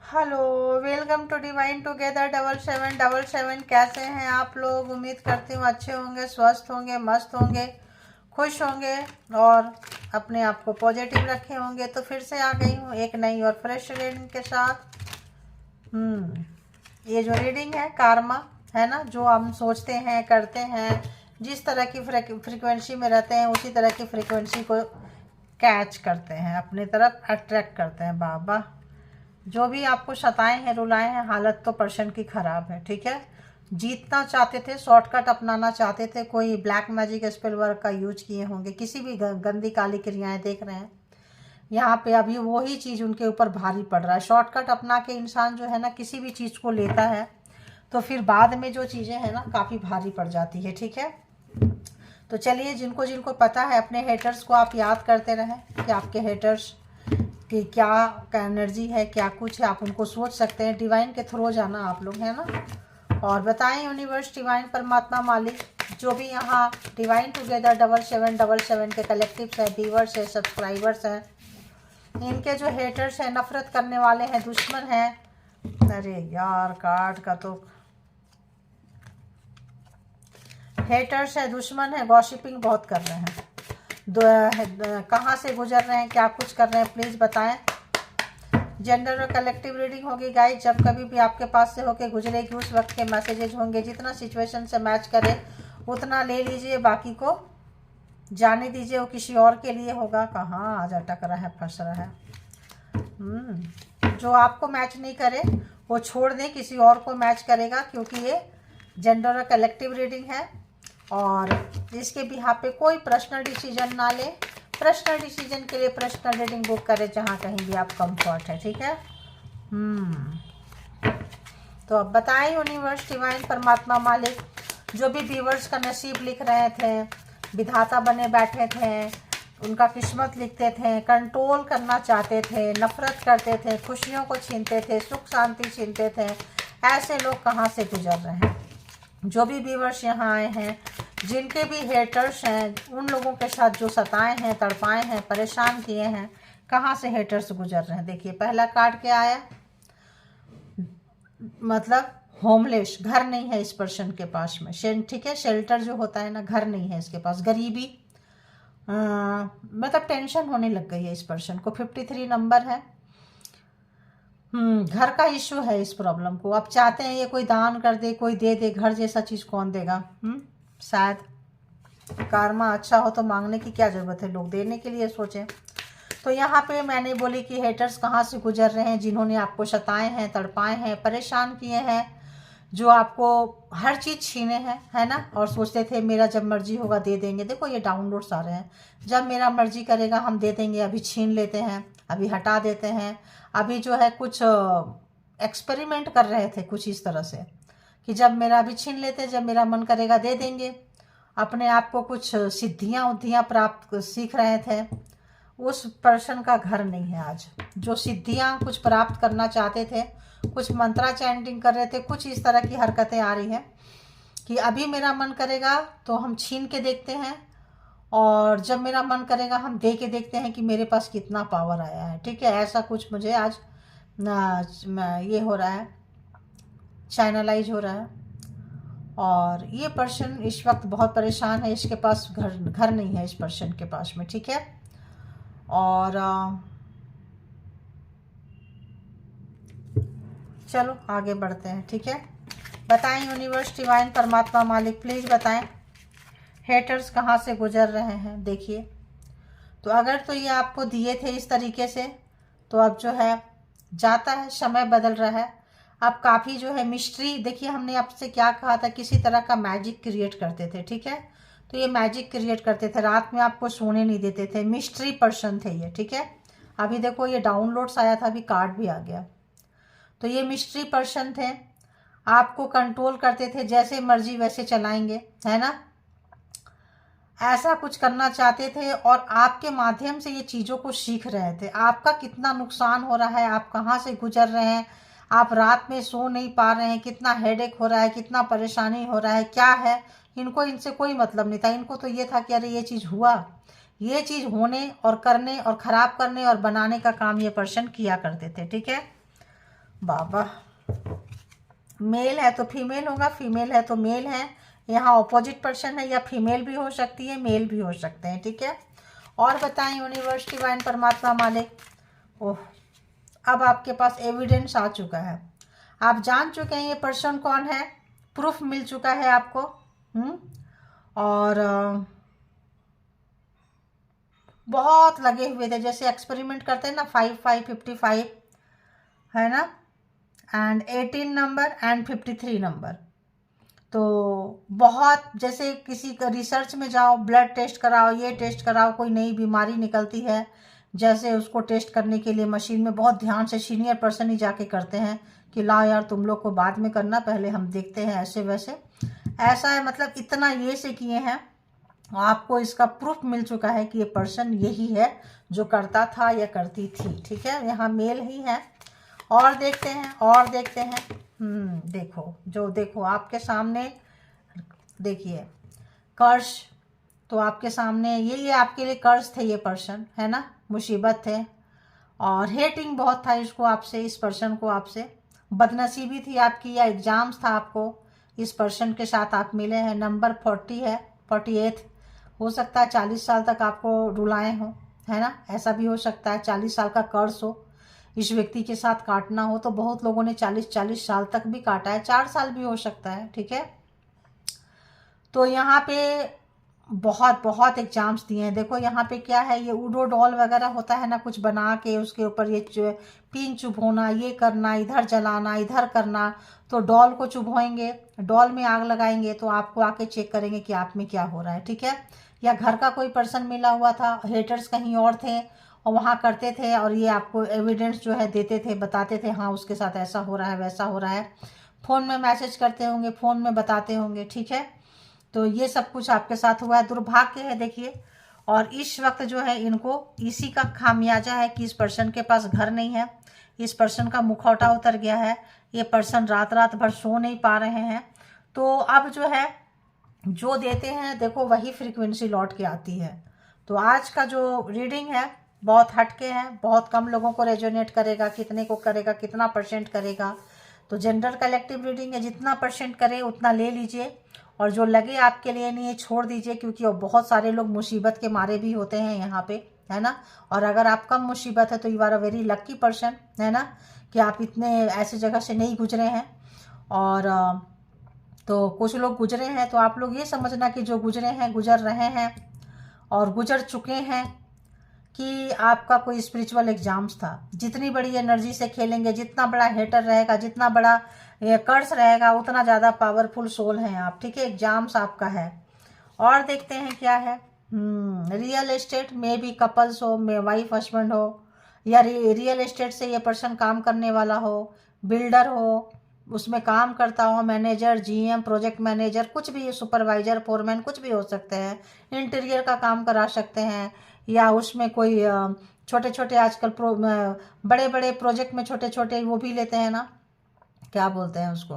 Hello, welcome to divine together 7777। कैसे हैं आप लोग? उम्मीद करती हूँ अच्छे होंगे, स्वस्थ होंगे, मस्त होंगे, खुश होंगे और अपने आप को पॉजिटिव रखे होंगे। तो फिर से आ गई हूँ एक नई और फ्रेश रीडिंग के साथ। ये जो रीडिंग है कार्मा है ना, जो हम सोचते हैं, करते हैं, जिस तरह की फ्रिक्वेंसी में रहते हैं उसी तरह की फ्रिक्वेंसी को कैच करते हैं, अपनी तरफ अट्रैक्ट करते हैं। बाबा, जो भी आपको सताए हैं, रुलाए हैं, हालत तो पर्सन की खराब है। ठीक है, जीतना चाहते थे, शॉर्टकट अपनाना चाहते थे, कोई ब्लैक मैजिक स्पेल वर्क का यूज किए होंगे, किसी भी गंदी काली क्रियाएं देख रहे हैं यहाँ पे। अभी वही चीज़ उनके ऊपर भारी पड़ रहा है। शॉर्टकट अपना के इंसान जो है ना, किसी भी चीज़ को लेता है तो फिर बाद में जो चीज़ें हैं ना, काफ़ी भारी पड़ जाती है। ठीक है, तो चलिए, जिनको जिनको पता है, अपने हेटर्स को आप याद करते रहें कि आपके हेटर्स कि क्या एनर्जी है, क्या कुछ है, आप उनको सोच सकते हैं। डिवाइन के थ्रू जाना आप लोग, है ना। और बताएं यूनिवर्स, डिवाइन, परमात्मा, मालिक, जो भी यहाँ डिवाइन टुगेदर 7777 के कलेक्टिव्स है, व्यूअर्स है, सब्सक्राइबर्स हैं, इनके जो हेटर्स हैं, नफरत करने वाले हैं, दुश्मन हैं। अरे यार, कार्ड का तो हेटर्स है, दुश्मन है, गॉसिपिंग बहुत कर रहे हैं, कहाँ से गुजर रहे हैं, क्या कुछ कर रहे हैं, प्लीज़ बताएं। जेंडर और कलेक्टिव रीडिंग होगी गाइस। जब कभी भी आपके पास से होके गुजरेगी उस वक्त के मैसेजेज होंगे। जितना सिचुएशन से मैच करे उतना ले लीजिए, बाकी को जाने दीजिए, वो किसी और के लिए होगा। कहाँ आज अटक रहा है, फंस रहा है। जो आपको मैच नहीं करे वो छोड़ दें, किसी और को मैच करेगा, क्योंकि ये जेंडर और कलेक्टिव रीडिंग है। और इसके बिहाफ पे कोई पर्सनल डिसीजन ना ले। पर्सनल डिसीजन के लिए पर्सनल रीडिंग बुक करें जहाँ कहीं भी आप कंफर्ट है। ठीक है। तो अब बताएं यूनिवर्स, डिवाइन, परमात्मा, मालिक, जो भी व्यूअर्स का नसीब लिख रहे थे, विधाता बने बैठे थे, उनका किस्मत लिखते थे, कंट्रोल करना चाहते थे, नफरत करते थे, खुशियों को छीनते थे, सुख शांति छीनते थे, ऐसे लोग कहाँ से गुजर रहे हैं? जो भी व्यूअर्स यहाँ आए हैं, जिनके भी हेटर्स हैं, उन लोगों के साथ जो सताए हैं, तड़पाए हैं, परेशान किए हैं, कहाँ से हेटर्स गुजर रहे हैं? देखिए, पहला कार्ड क्या आया? मतलब होमलेस, घर नहीं है इस पर्सन के पास में। ठीक है, शेल्टर जो होता है ना, घर नहीं है इसके पास। गरीबी, मतलब टेंशन होने लग गई है इस पर्सन को। 53 नंबर है। घर का इश्यू है इस प्रॉब्लम को। आप चाहते हैं ये कोई दान कर दे, कोई दे दे। घर जैसा चीज कौन देगा? शायद कार्मा अच्छा हो तो मांगने की क्या जरूरत है, लोग देने के लिए सोचें। तो यहाँ पे मैंने बोली कि हेटर्स कहाँ से गुजर रहे हैं, जिन्होंने आपको सताए हैं, तड़पाए हैं, परेशान किए हैं, जो आपको हर चीज़ छीने हैं, है ना। और सोचते थे मेरा जब मर्जी होगा दे देंगे। देखो, ये डाउनलोड्स आ रहे हैं, जब मेरा मर्जी करेगा हम दे देंगे। अभी छीन लेते हैं, अभी हटा देते हैं। अभी जो है कुछ एक्सपेरिमेंट कर रहे थे कुछ इस तरह से कि जब मेरा अभी छीन लेते, जब मेरा मन करेगा दे देंगे। अपने आप को कुछ सिद्धियाँ उद्धियाँ प्राप्त सीख रहे थे। उस पर्सन का घर नहीं है आज। जो सिद्धियाँ कुछ प्राप्त करना चाहते थे, कुछ मंत्रा चैंटिंग कर रहे थे, कुछ इस तरह की हरकतें आ रही हैं कि अभी मेरा मन करेगा तो हम छीन के देखते हैं, और जब मेरा मन करेगा हम दे के देखते हैं कि मेरे पास कितना पावर आया है। ठीक है, ऐसा कुछ मुझे आज ये हो रहा है, चैनलाइज हो रहा है। और ये पर्सन इस वक्त बहुत परेशान है। इसके पास घर नहीं है इस पर्सन के पास में। ठीक है, और चलो आगे बढ़ते हैं। ठीक है, बताएं यूनिवर्स, डिवाइन, परमात्मा, मालिक, प्लीज़ बताएं हेटर्स कहाँ से गुजर रहे हैं। देखिए, तो अगर तो ये आपको दिए थे इस तरीके से, तो अब जो है जाता है, समय बदल रहा है। अब काफ़ी जो है मिस्ट्री। देखिए, हमने आपसे क्या कहा था, किसी तरह का मैजिक क्रिएट करते थे। ठीक है, तो ये मैजिक क्रिएट करते थे, रात में आपको सोने नहीं देते थे, मिस्ट्री पर्सन थे ये। ठीक है, अभी देखो ये डाउनलोड्स आया था, अभी कार्ड भी आ गया। तो ये मिस्ट्री पर्सन थे, आपको कंट्रोल करते थे, जैसे मर्जी वैसे चलाएंगे, है ना। ऐसा कुछ करना चाहते थे और आपके माध्यम से ये चीज़ों को सीख रहे थे। आपका कितना नुकसान हो रहा है, आप कहाँ से गुजर रहे हैं, आप रात में सो नहीं पा रहे हैं, कितना हेडेक हो रहा है, कितना परेशानी हो रहा है, क्या है। इनको इनसे कोई मतलब नहीं था। इनको तो ये था कि अरे ये चीज़ हुआ, ये चीज़ होने और करने और ख़राब करने और बनाने का काम ये पर्सन किया करते थे। ठीक है, बाबा, मेल है तो फीमेल होगा, फीमेल है तो मेल है। यहाँ ऑपोजिट पर्सन है, या फीमेल भी हो सकती है, मेल भी हो सकते हैं, ठीक है। और बताएं यूनिवर्स डिवाइन परमात्मा मालिक। ओह, अब आपके पास एविडेंस आ चुका है, आप जान चुके हैं ये पर्सन कौन है, प्रूफ मिल चुका है आपको। और बहुत लगे हुए थे, जैसे एक्सपेरिमेंट करते हैं ना, 5555 है ना, एंड 18 नंबर एंड 53 नंबर। तो बहुत, जैसे किसी का रिसर्च में जाओ, ब्लड टेस्ट कराओ, ये टेस्ट कराओ, कोई नई बीमारी निकलती है, जैसे उसको टेस्ट करने के लिए मशीन में बहुत ध्यान से सीनियर पर्सन ही जाके करते हैं कि ला यार तुम लोग को बाद में करना, पहले हम देखते हैं, ऐसे वैसे। ऐसा है, मतलब इतना ये से किए हैं, आपको इसका प्रूफ मिल चुका है कि ये पर्सन यही है जो करता था या करती थी, ठीक है। यहाँ मेल ही है। और देखते हैं, और देखते हैं। देखो, जो देखो आपके सामने, देखिए कर्ज, तो आपके सामने ये आपके लिए कर्ज थे, ये पर्सन है ना, मुसीबत थे, और हेटिंग बहुत था इसको आपसे, इस पर्सन को आपसे, बदनसीबी थी आपकी, या एग्जाम्स था आपको, इस पर्सन के साथ आप मिले हैं। नंबर 40 है, 48 हो सकता है, 40 साल तक आपको रुलाए हो, है ना, ऐसा भी हो सकता है। 40 साल का कर्ज हो, इस व्यक्ति के साथ काटना हो, तो बहुत लोगों ने 40-40 साल तक भी काटा है, 4 साल भी हो सकता है, ठीक है। तो यहाँ पे बहुत बहुत एग्जाम्स दिए हैं। देखो यहाँ पे क्या है, ये उडो डॉल वगैरह होता है ना, कुछ बना के उसके ऊपर ये पिन चुभोना, ये करना, इधर जलाना, इधर करना, तो डॉल को चुभोएंगे, डॉल में आग लगाएंगे, तो आपको आके चेक करेंगे कि आप में क्या हो रहा है, ठीक है। या घर का कोई पर्सन मिला हुआ था, हेटर्स कहीं और थे और वहाँ करते थे, और ये आपको एविडेंस जो है देते थे, बताते थे, हाँ उसके साथ ऐसा हो रहा है, वैसा हो रहा है, फ़ोन में मैसेज करते होंगे, फ़ोन में बताते होंगे, ठीक है। तो ये सब कुछ आपके साथ हुआ है, दुर्भाग्य है, देखिए। और इस वक्त जो है इनको इसी का खामियाजा है कि इस पर्सन के पास घर नहीं है, इस पर्सन का मुखौटा उतर गया है, ये पर्सन रात रात भर सो नहीं पा रहे हैं। तो अब जो है, जो देते हैं देखो वही फ्रीक्वेंसी लौट के आती है। तो आज का जो रीडिंग है बहुत हटके है, बहुत कम लोगों को रेजोनेट करेगा, कितने को करेगा, कितना परसेंट करेगा। तो जनरल कलेक्टिव रीडिंग है, जितना परसेंट करे उतना ले लीजिए, और जो लगे आपके लिए नहीं है छोड़ दीजिए, क्योंकि बहुत सारे लोग मुसीबत के मारे भी होते हैं यहाँ पे, है ना। और अगर आप कम मुसीबत है तो you are a very lucky person, है ना, कि आप इतने ऐसी जगह से नहीं गुजरे हैं। और तो कुछ लोग गुजरे हैं, तो आप लोग ये समझना कि जो गुजरे हैं, गुजर रहे हैं और गुजर चुके हैं, कि आपका कोई स्पिरिचुअल एग्जाम्स था। जितनी बड़ी एनर्जी से खेलेंगे, जितना बड़ा हेटर रहेगा, जितना बड़ा कर्स रहेगा, उतना ज़्यादा पावरफुल सोल हैं आप, ठीक है। एग्जाम्स आपका है। और देखते हैं क्या है। रियल एस्टेट में भी कपल्स हो, में वाइफ हस्बैंड हो, या रियल एस्टेट से ये पर्सन काम करने वाला हो, बिल्डर हो, उसमें काम करता हो, मैनेजर, जीएम, प्रोजेक्ट मैनेजर, कुछ भी, सुपरवाइजर, फोरमैन, कुछ भी हो सकते हैं। इंटीरियर का काम करा सकते हैं, या उसमें कोई छोटे छोटे आजकल बड़े बड़े प्रोजेक्ट में छोटे छोटे वो भी लेते हैं ना, क्या बोलते हैं उसको,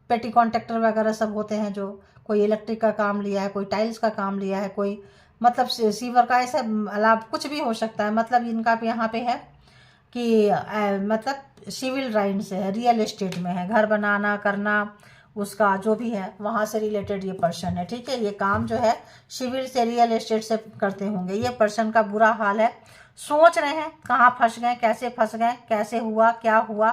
पेटी कॉन्ट्रैक्टर वगैरह सब होते हैं, जो कोई इलेक्ट्रिक का काम लिया है, कोई टाइल्स का काम लिया है, कोई मतलब सीवर का, ऐसा लाभ कुछ भी हो सकता है। मतलब इनका भी यहाँ पे है कि मतलब सिविल लाइन से है, रियल एस्टेट में है, घर बनाना करना, उसका जो भी है वहाँ से रिलेटेड ये पर्सन है, ठीक है। ये काम जो है सिविल से, रियल एस्टेट से करते होंगे। ये पर्सन का बुरा हाल है, सोच रहे हैं कहाँ फंस गए, कैसे फंस गए, कैसे हुआ, क्या हुआ,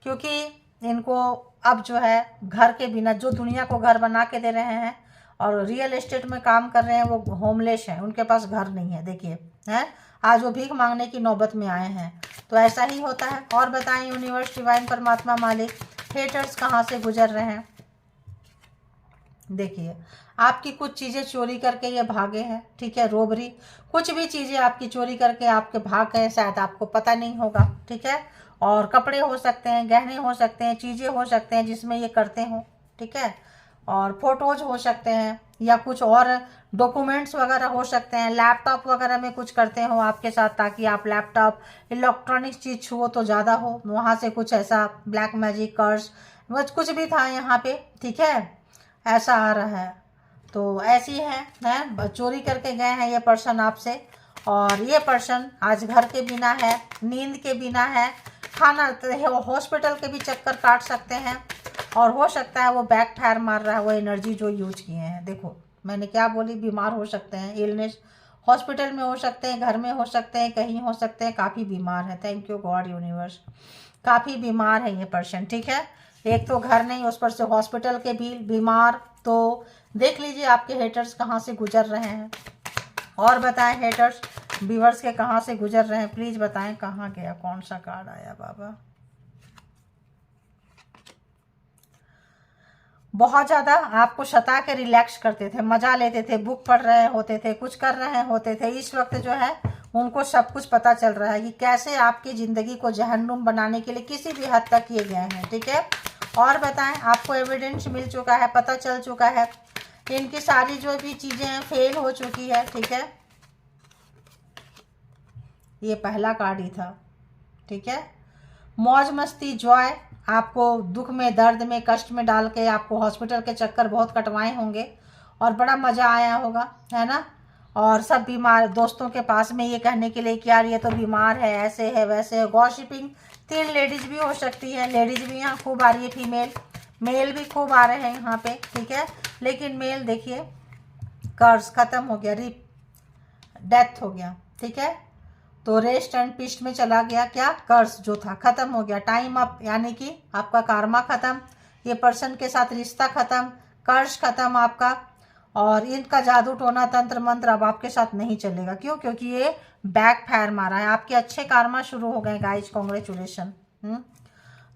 क्योंकि इनको अब जो है घर के बिना, जो दुनिया को घर बना के दे रहे हैं और रियल एस्टेट में काम कर रहे हैं, वो होमलेस हैं, उनके पास घर नहीं है, देखिए, है। आज वो भीख मांगने की नौबत में आए हैं। तो ऐसा ही होता है। और बताएं यूनिवर्स डिवाइन परमात्मा मालिक, हेटर्स कहाँ से गुजर रहे हैं। देखिए, आपकी कुछ चीज़ें चोरी करके ये भागे हैं, ठीक है। रोबरी, कुछ भी चीज़ें आपकी चोरी करके आपके भाग गए, शायद आपको पता नहीं होगा, ठीक है। और कपड़े हो सकते हैं, गहने हो सकते हैं, चीज़ें हो सकते हैं जिसमें ये करते हो, ठीक है। और फोटोज हो सकते हैं, या कुछ और डॉक्यूमेंट्स वगैरह हो सकते हैं, लैपटॉप वगैरह में कुछ करते हो आपके साथ, ताकि आप लैपटॉप, इलेक्ट्रॉनिक्स चीज़ छुओ तो ज़्यादा हो, वहाँ से कुछ ऐसा ब्लैक मैजिक, कर्स, कुछ भी था यहाँ पे, ठीक है, ऐसा आ रहा है। तो ऐसी है चोरी करके गए हैं ये पर्सन आपसे, और ये पर्सन आज घर के बिना है, नींद के बिना है, खाना हॉस्पिटल के भी चक्कर काट सकते हैं, और हो सकता है वो बैक फायर मार रहा है वो एनर्जी जो यूज किए हैं। देखो मैंने क्या बोली, बीमार हो सकते हैं, इलनेस हॉस्पिटल में हो सकते हैं, घर में हो सकते हैं, कहीं हो सकते हैं, काफ़ी बीमार है। थैंक यू गॉड यूनिवर्स, काफ़ी बीमार है ये पर्सन, ठीक है। एक तो घर नहीं, उस पर से हॉस्पिटल के भी बीमार। तो देख लीजिए आपके हेटर्स कहाँ से गुजर रहे हैं, और बताएं हेटर्स व्यूअर्स के कहाँ से गुजर रहे हैं, प्लीज़ बताएं कहाँ गया, कौन सा कार्ड आया बाबा। बहुत ज़्यादा आपको सता के रिलैक्स करते थे, मज़ा लेते थे, बुक पढ़ रहे होते थे, कुछ कर रहे होते थे। इस वक्त जो है उनको सब कुछ पता चल रहा है कि कैसे आपकी ज़िंदगी को जहन्नुम बनाने के लिए किसी भी हद तक किए गए हैं, ठीक है। और बताएं आपको एविडेंस मिल चुका है, पता चल चुका है, इनकी सारी जो भी चीज़ें हैं फेल हो चुकी है, ठीक है। ये पहला कार्ड ही था, ठीक है। मौज मस्ती जॉय, आपको दुख में, दर्द में, कष्ट में डाल के आपको हॉस्पिटल के चक्कर बहुत कटवाए होंगे और बड़ा मज़ा आया होगा, है ना। और सब बीमार दोस्तों के पास में ये कहने के लिए कि यार ये तो बीमार है, ऐसे है वैसे है, गॉसिपिंग। 3 लेडीज़ भी हो सकती है, लेडीज़ भी यहाँ खूब आ रही है, फीमेल मेल भी खूब आ रहे हैं यहाँ पे, ठीक है। लेकिन मेल देखिए कर्ज ख़त्म हो गया, रिप डेथ हो गया, ठीक है। तो रेस्ट एंड पीस में चला गया, क्या कर्ज जो था खत्म हो गया, टाइम अप, यानी कि आपका कार्मा खत्म, ये पर्सन के साथ रिश्ता खत्म, कर्ज खत्म आपका। और इनका जादू टोना तंत्र मंत्र अब आपके साथ नहीं चलेगा। क्यों? क्योंकि ये बैक फायर मारा है, आपके अच्छे कार्मा शुरू हो गए गाइज, कॉन्ग्रेचुलेशन।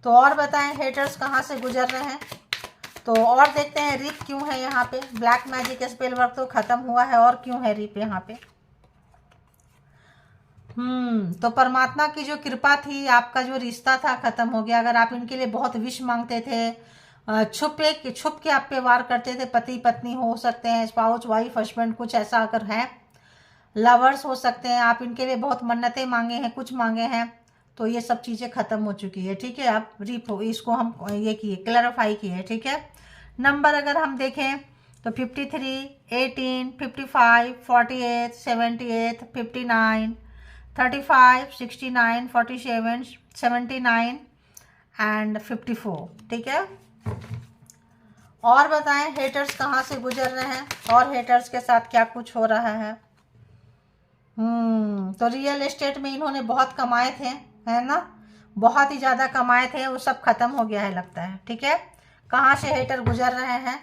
तो और बताएं हेटर्स कहाँ से गुजर रहे हैं। तो और देखते हैं रिप क्यों है यहाँ पे, ब्लैक मैजिक स्पेल वर्क तो खत्म हुआ है, और क्यों है रिप यहाँ पे। तो परमात्मा की जो कृपा थी, आपका जो रिश्ता था खत्म हो गया। अगर आप इनके लिए बहुत विश मांगते थे, छुप के आप पे वार करते थे, पति पत्नी हो सकते हैं, स्पाउस वाइफ हस्बैंड कुछ ऐसा अगर है, लवर्स हो सकते हैं, आप इनके लिए बहुत मन्नतें मांगे हैं, कुछ मांगे हैं, तो ये सब चीज़ें खत्म हो चुकी है, ठीक है। आप इसको हम ये किए, क्लैरिफाई किए, ठीक है। नंबर अगर हम देखें तो 53, 18, 55, 48, 78, 59, 35, 69, 47, 79 एंड 54, ठीक है। और बताएं हेटर्स कहाँ से गुजर रहे हैं, और हेटर्स के साथ क्या कुछ हो रहा है। तो रियल एस्टेट में इन्होंने बहुत कमाए थे, है ना, बहुत ही ज़्यादा कमाए थे, वो सब खत्म हो गया है लगता है, ठीक है। कहाँ से हेटर गुजर रहे हैं,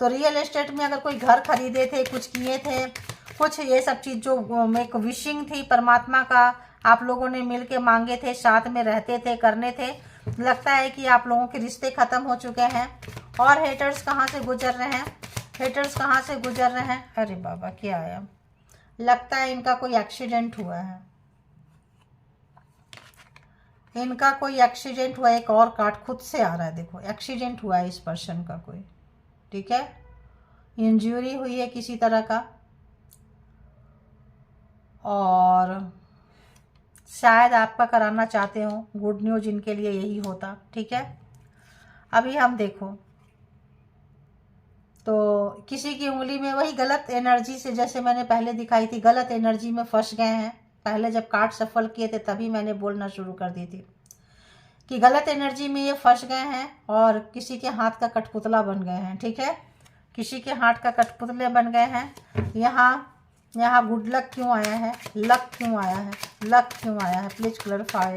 तो रियल एस्टेट में अगर कोई घर खरीदे थे, कुछ किए थे, कुछ ये सब चीज़ जो एक विशिंग थी परमात्मा का, आप लोगों ने मिल के मांगे थे, साथ में रहते थे, करने थे, लगता है कि आप लोगों के रिश्ते ख़त्म हो चुके हैं। और हेटर्स कहाँ से गुजर रहे हैं, हेटर्स कहाँ से गुजर रहे हैं। अरे बाबा क्या आया, लगता है इनका कोई एक्सीडेंट हुआ है, इनका कोई एक्सीडेंट हुआ। एक और कार्ड खुद से आ रहा है, देखो एक्सीडेंट हुआ है इस पर्सन का कोई, ठीक है, इंजरी हुई है किसी तरह का, और शायद आपका कराना चाहते हो। गुड न्यूज इनके लिए यही होता, ठीक है। अभी हम देखो तो किसी की उंगली में वही गलत एनर्जी से, जैसे मैंने पहले दिखाई थी, गलत एनर्जी में फंस गए हैं। पहले जब कार्ड सफल किए थे तभी मैंने बोलना शुरू कर दी थी कि गलत एनर्जी में ये फंस गए हैं, और किसी के हाथ का कठपुतला बन गए हैं, ठीक है, किसी के हाथ का कठपुतले बन गए हैं। यहाँ गुड लक क्यों आया है, लक क्यों आया है, लक क्यों आया है, प्लीज क्लैरिफाई,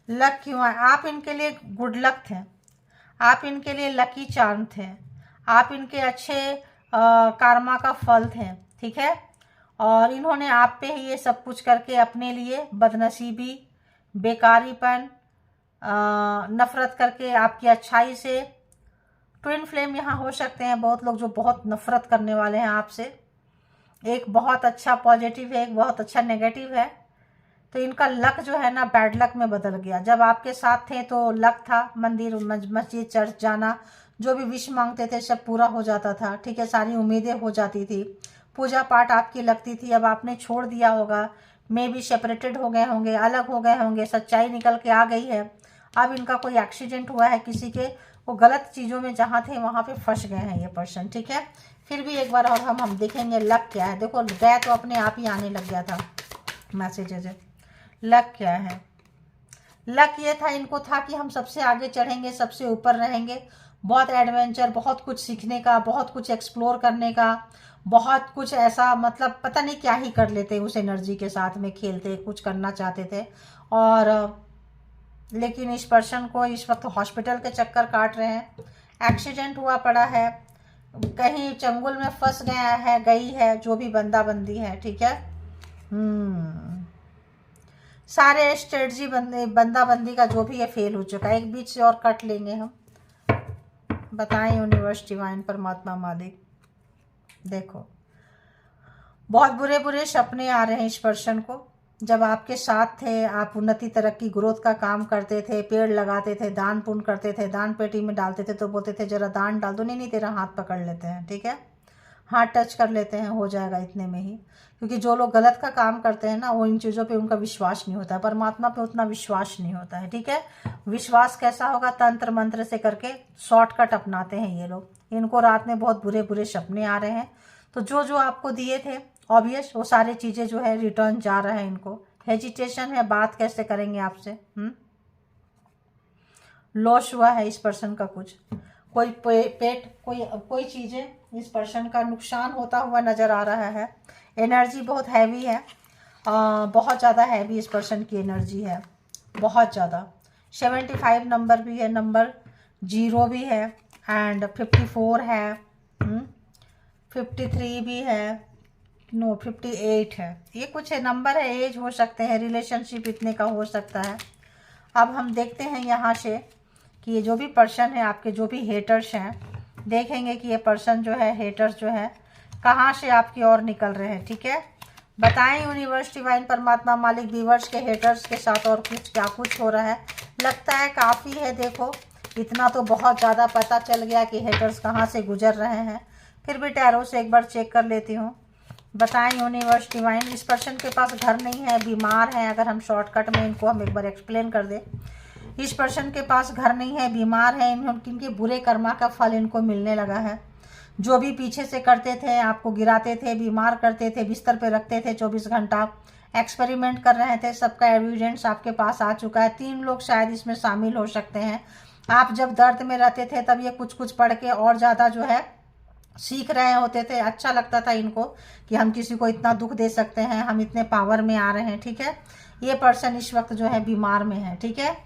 लक क्यों आया। आप इनके लिए गुड लक थे, आप इनके लिए लकी चार्म थे, आप इनके अच्छे कार्मा का फल थे, ठीक है। और इन्होंने आप पे ही ये सब कुछ करके अपने लिए बदनसीबी, बेकारीपन, नफ़रत करके आपकी अच्छाई से, ट्विन फ्लेम यहाँ हो सकते हैं बहुत लोग जो बहुत नफ़रत करने वाले हैं आपसे। एक बहुत अच्छा पॉजिटिव है, एक बहुत अच्छा नेगेटिव है। तो इनका लक जो है ना बैड लक में बदल गया। जब आपके साथ थे तो लक था, मंदिर मस्जिद चर्च जाना, जो भी विश मांगते थे सब पूरा हो जाता था, ठीक है, सारी उम्मीदें हो जाती थी, पूजा पाठ आपकी लगती थी। अब आपने छोड़ दिया होगा, मे भी सेपरेटेड हो गए होंगे, अलग हो गए होंगे, सच्चाई निकल के आ गई है। अब इनका कोई एक्सीडेंट हुआ है किसी के, वो गलत चीज़ों में जहाँ थे वहाँ पे फंस गए हैं ये पर्सन, ठीक है। फिर भी एक बार और हम देखेंगे लक क्या है। देखो गया तो अपने आप ही आने लग गया था मैसेजेज, लक क्या है। लक ये था, इनको था कि हम सबसे आगे चढ़ेंगे, सबसे ऊपर रहेंगे, बहुत एडवेंचर, बहुत कुछ सीखने का, बहुत कुछ एक्सप्लोर करने का, बहुत कुछ ऐसा, मतलब पता नहीं क्या ही कर लेते उस एनर्जी के साथ में, खेलते कुछ करना चाहते थे। और लेकिन इस पर्सन को इस वक्त हॉस्पिटल के चक्कर काट रहे हैं, एक्सीडेंट हुआ पड़ा है, कहीं चंगुल में फंस गया है, गई है, जो भी बंदा बंदी है, ठीक है। सारे स्ट्रेटजी बंदा बंदी का जो भी है फेल हो चुका है। एक बीच से और कट लेंगे हम। बताएं यूनिवर्स, डिवाइन, परमात्मा, मालिक। देखो, बहुत बुरे बुरे सपने आ रहे हैं इस पर्सन को। जब आपके साथ थे, आप उन्नति, तरक्की, ग्रोथ का काम करते थे, पेड़ लगाते थे, दान पुण्य करते थे, दान पेटी में डालते थे तो बोलते थे जरा दान डाल दो, नहीं नहीं तेरा हाथ पकड़ लेते हैं, ठीक है, हाथ टच कर लेते हैं, हो जाएगा इतने में ही। क्योंकि जो लोग गलत का काम करते हैं ना, वो इन चीज़ों पे उनका विश्वास नहीं होता, परमात्मा पे उतना विश्वास नहीं होता है, ठीक है। विश्वास कैसा होगा? तंत्र मंत्र से करके शॉर्टकट अपनाते हैं ये लोग। इनको रात में बहुत बुरे बुरे सपने आ रहे हैं, तो जो जो आपको दिए थे ऑब्वियस वो सारी चीज़ें जो है रिटर्न जा रहा है इनको। हेजिटेशन है, बात कैसे करेंगे आपसे? लॉस हुआ है इस पर्सन का कुछ, कोई पेट, कोई चीज़ें, इस पर्सन का नुकसान होता हुआ नज़र आ रहा है। एनर्जी बहुत हैवी है, बहुत ज़्यादा हैवी इस पर्सन की एनर्जी है, बहुत ज़्यादा। 75 नंबर भी है, नंबर 0 भी है, एंड 54 है, 53 भी है, 58 है, ये कुछ है नंबर है, एज हो सकते हैं, रिलेशनशिप इतने का हो सकता है। अब हम देखते हैं यहाँ से कि ये जो भी पर्सन है, आपके जो भी हेटर्स हैं, देखेंगे कि ये पर्सन जो है, हेटर्स जो है, कहाँ से आपकी ओर निकल रहे हैं, ठीक है। बताएं यूनिवर्स, डिवाइन, परमात्मा, मालिक, व्यूअर्स के हेटर्स के साथ और कुछ क्या कुछ हो रहा है। लगता है काफ़ी है, देखो इतना तो बहुत ज़्यादा पता चल गया कि हेटर्स कहाँ से गुजर रहे हैं। फिर भी टैरो से एक बार चेक कर लेती हूँ। बताएं यूनिवर्स, डिवाइन, इस पर्सन के पास घर नहीं है, बीमार है। अगर हम शॉर्टकट में इनको हम एक बार एक्सप्लेन कर दें, इस पर्सन के पास घर नहीं है, बीमार है, इनके बुरे कर्मा का फल इनको मिलने लगा है। जो भी पीछे से करते थे, आपको गिराते थे, बीमार करते थे, बिस्तर पे रखते थे, 24 घंटा एक्सपेरिमेंट कर रहे थे, सबका एविडेंस आपके पास आ चुका है। 3 लोग शायद इसमें शामिल हो सकते हैं। आप जब दर्द में रहते थे तब ये कुछ कुछ पढ़ के और ज़्यादा जो है सीख रहे होते थे। अच्छा लगता था इनको कि हम किसी को इतना दुख दे सकते हैं, हम इतने पावर में आ रहे हैं, ठीक है। ये पर्सन इस वक्त जो है बीमार में है, ठीक है।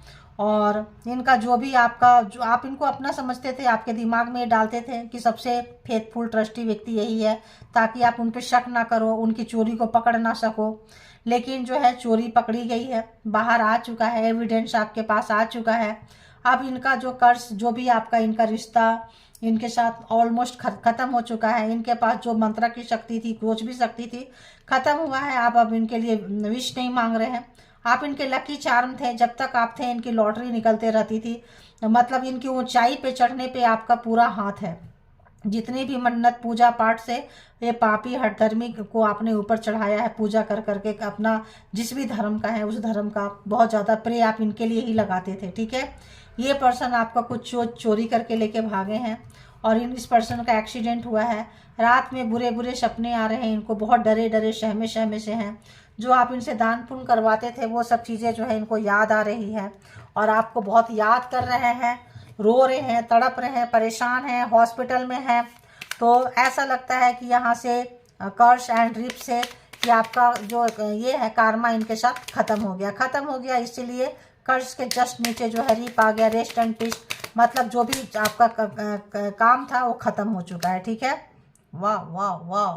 और इनका जो भी आपका, जो आप इनको अपना समझते थे, आपके दिमाग में डालते थे कि सबसे फेथफुल ट्रस्टी व्यक्ति यही है, ताकि आप उन पर शक ना करो, उनकी चोरी को पकड़ ना सको। लेकिन जो है चोरी पकड़ी गई है, बाहर आ चुका है, एविडेंस आपके पास आ चुका है। अब इनका जो कर्ज, जो भी आपका इनका रिश्ता इनके साथ ऑलमोस्ट ख़त्म हो चुका है। इनके पास जो मंत्र की शक्ति थी, कुछ भी शक्ति थी, ख़त्म हुआ है। आप अब इनके लिए विश नहीं मांग रहे हैं। आप इनके लकी चार्म थे, जब तक आप थे इनकी लॉटरी निकलते रहती थी। मतलब इनकी ऊंचाई पे चढ़ने पे आपका पूरा हाथ है। जितनी भी मन्नत पूजा पाठ से ये पापी हठधर्मी को आपने ऊपर चढ़ाया है, पूजा कर करके अपना जिस भी धर्म का है उस धर्म का बहुत ज़्यादा प्रे आप इनके लिए ही लगाते थे, ठीक है। ये पर्सन आपका कुछ चोरी करके लेके भागे हैं, और इस पर्सन का एक्सीडेंट हुआ है। रात में बुरे बुरे सपने आ रहे हैं इनको, बहुत डरे डरे सहमे सहमे से हैं। जो आप इनसे दान पुण्य करवाते थे वो सब चीज़ें जो है इनको याद आ रही है, और आपको बहुत याद कर रहे हैं, रो रहे हैं, तड़प रहे हैं, परेशान हैं, हॉस्पिटल में हैं। तो ऐसा लगता है कि यहाँ से कर्स एंड रिप से कि आपका जो ये है कार्मा इनके साथ ख़त्म हो गया। इसीलिए कर्स के जस्ट नीचे जो है रिप आ गया, रेस्ट एंड पीस। मतलब जो भी आपका काम था वो ख़त्म हो चुका है, ठीक है। वाह वाह वाह,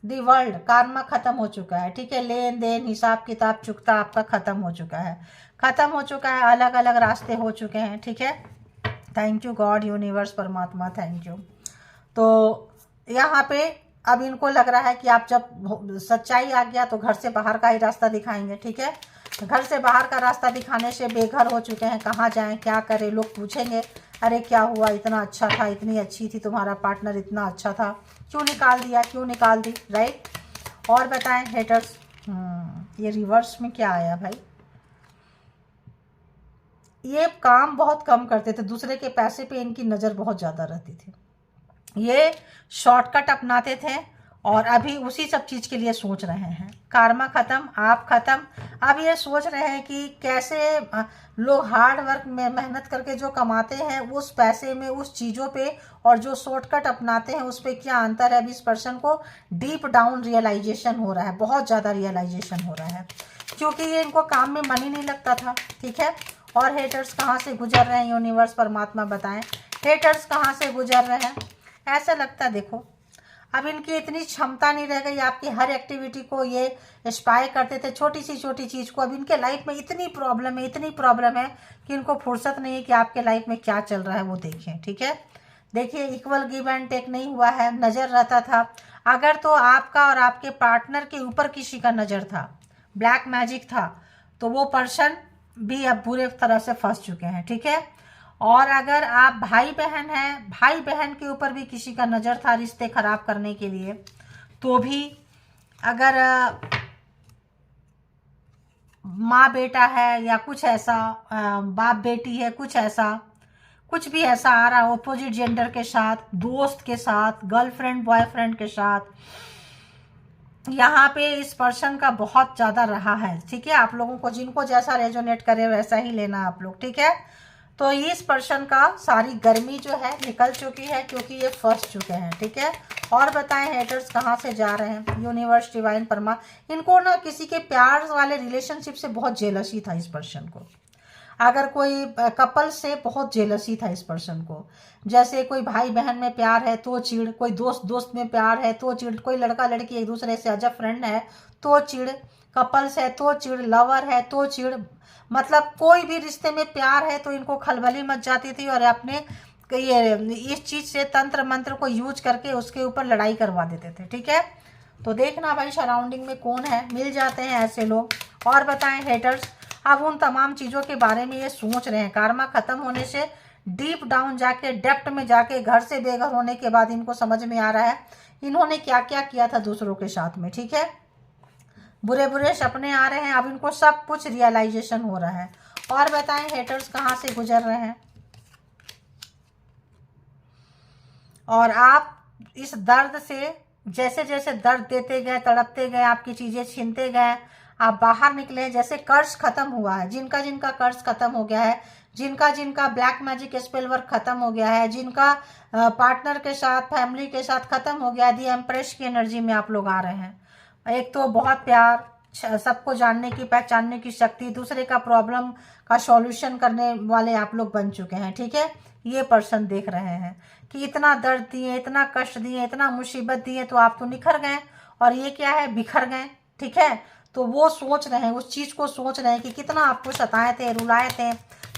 दी वर्ल्ड, कार्मा ख़त्म हो चुका है, ठीक है। लेन देन, हिसाब किताब, चुकता आपका ख़त्म हो चुका है, अलग अलग रास्ते हो चुके हैं, ठीक है। थैंक यू गॉड, यूनिवर्स, परमात्मा, थैंक यू। तो यहाँ पे अब इनको लग रहा है कि आप जब सच्चाई आ गया तो घर से बाहर का ही रास्ता दिखाएंगे, ठीक है। घर से बाहर का रास्ता दिखाने से बेघर हो चुके हैं, कहाँ जाएं, क्या करें। लोग पूछेंगे अरे क्या हुआ, इतना अच्छा था, इतनी अच्छी थी तुम्हारा पार्टनर, इतना अच्छा था, क्यों निकाल दी, राइट। और बताएं हेटर्स, ये रिवर्स में क्या आया भाई। ये काम बहुत कम करते थे, दूसरे के पैसे पे इनकी नज़र बहुत ज़्यादा रहती थी। ये शॉर्टकट अपनाते थे और अभी उसी सब चीज़ के लिए सोच रहे हैं। कार्मा ख़त्म, आप ख़त्म। अब ये सोच रहे हैं कि कैसे लोग हार्ड वर्क में मेहनत करके जो कमाते हैं उस पैसे में, उस चीज़ों पे, और जो शॉर्टकट अपनाते हैं उस पर क्या अंतर है। अभी इस पर्सन को डीप डाउन रियलाइजेशन हो रहा है, बहुत ज़्यादा रियलाइजेशन हो रहा है, क्योंकि ये इनको काम में मन ही नहीं लगता था। ठीक है। और हेटर्स कहाँ से गुजर रहे हैं, यूनिवर्स परमात्मा बताएं, हेटर्स कहाँ से गुजर रहे हैं। ऐसा लगता है देखो अब इनकी इतनी क्षमता नहीं रह गई, आपकी हर एक्टिविटी को ये स्पाई करते थे, छोटी सी छोटी चीज़ को। अब इनके लाइफ में इतनी प्रॉब्लम है, इतनी प्रॉब्लम है कि इनको फुर्सत नहीं है कि आपके लाइफ में क्या चल रहा है वो देखें। ठीक है। देखिए इक्वल गिव एंड टेक नहीं हुआ है, नज़र रहता था। अगर तो आपका और आपके पार्टनर के ऊपर किसी का नज़र था, ब्लैक मैजिक था, तो वो पर्सन भी अब बुरे तरह से फंस चुके हैं। ठीक है। और अगर आप भाई बहन हैं, भाई बहन के ऊपर भी किसी का नज़र था रिश्ते खराब करने के लिए, तो भी अगर माँ बेटा है या कुछ ऐसा, बाप बेटी है, कुछ ऐसा, कुछ भी ऐसा आ रहा है ऑपोजिट जेंडर के साथ, दोस्त के साथ, गर्लफ्रेंड बॉयफ्रेंड के साथ, यहाँ पे इस पर्सन का बहुत ज़्यादा रहा है। ठीक है। आप लोगों को जिनको जैसा रेजोनेट करे वैसा ही लेना आप लोग। ठीक है। तो इस पर्सन का सारी गर्मी जो है निकल चुकी है, क्योंकि ये फंस चुके हैं। ठीक है। और बताएं हेटर्स कहाँ से जा रहे हैं, यूनिवर्स डिवाइन परमा। इनको ना किसी के प्यार वाले रिलेशनशिप से बहुत जेलसी था इस पर्सन को। अगर कोई कपल से बहुत जेलसी था इस पर्सन को, जैसे कोई भाई बहन में प्यार है तो चिड़, कोई दोस्त दोस्त में प्यार है तो चिड़, कोई लड़का लड़की एक दूसरे से एज अ फ्रेंड है तो चिड़, कपल्स है तो चिड़, लवर है तो चिड़, मतलब कोई भी रिश्ते में प्यार है तो इनको खलबली मच जाती थी, और अपने ये इस चीज़ से तंत्र मंत्र को यूज करके उसके ऊपर लड़ाई करवा देते थे। ठीक है। तो देखना भाई सराउंडिंग में कौन है, मिल जाते हैं ऐसे लोग। और बताएं हेटर्स अब उन तमाम चीज़ों के बारे में ये सोच रहे हैं। कार्मा ख़त्म होने से डीप डाउन जाके, डेप्थ में जाके, घर से बेघर होने के बाद इनको समझ में आ रहा है इन्होंने क्या क्या किया था दूसरों के साथ में। ठीक है। बुरे बुरे सपने आ रहे हैं, अब इनको सब कुछ रियलाइजेशन हो रहा है। और बताएं हेटर्स कहाँ से गुजर रहे हैं। और आप इस दर्द से जैसे जैसे दर्द देते गए, तड़पते गए, आपकी चीज़ें छीनते गए, आप बाहर निकले, जैसे कर्ज खत्म हुआ है, जिनका जिनका कर्ज खत्म हो गया है, जिनका जिनका ब्लैक मैजिक स्पेल वर्क खत्म हो गया है, जिनका पार्टनर के साथ, फैमिली के साथ खत्म हो गया है, दी एम्प्रेस की एनर्जी में आप लोग आ रहे हैं। एक तो बहुत प्यार, सबको जानने की, पहचानने की शक्ति, दूसरे का प्रॉब्लम का सॉल्यूशन करने वाले आप लोग बन चुके हैं। ठीक है। ये पर्सन देख रहे हैं कि इतना दर्द दिए, इतना कष्ट दिए, इतना मुसीबत दिए, तो आप तो निखर गए, और ये क्या है, बिखर गए। ठीक है। तो वो सोच रहे हैं, उस चीज़ को सोच रहे हैं कि कितना आपको सताए थे, रुलाए थे,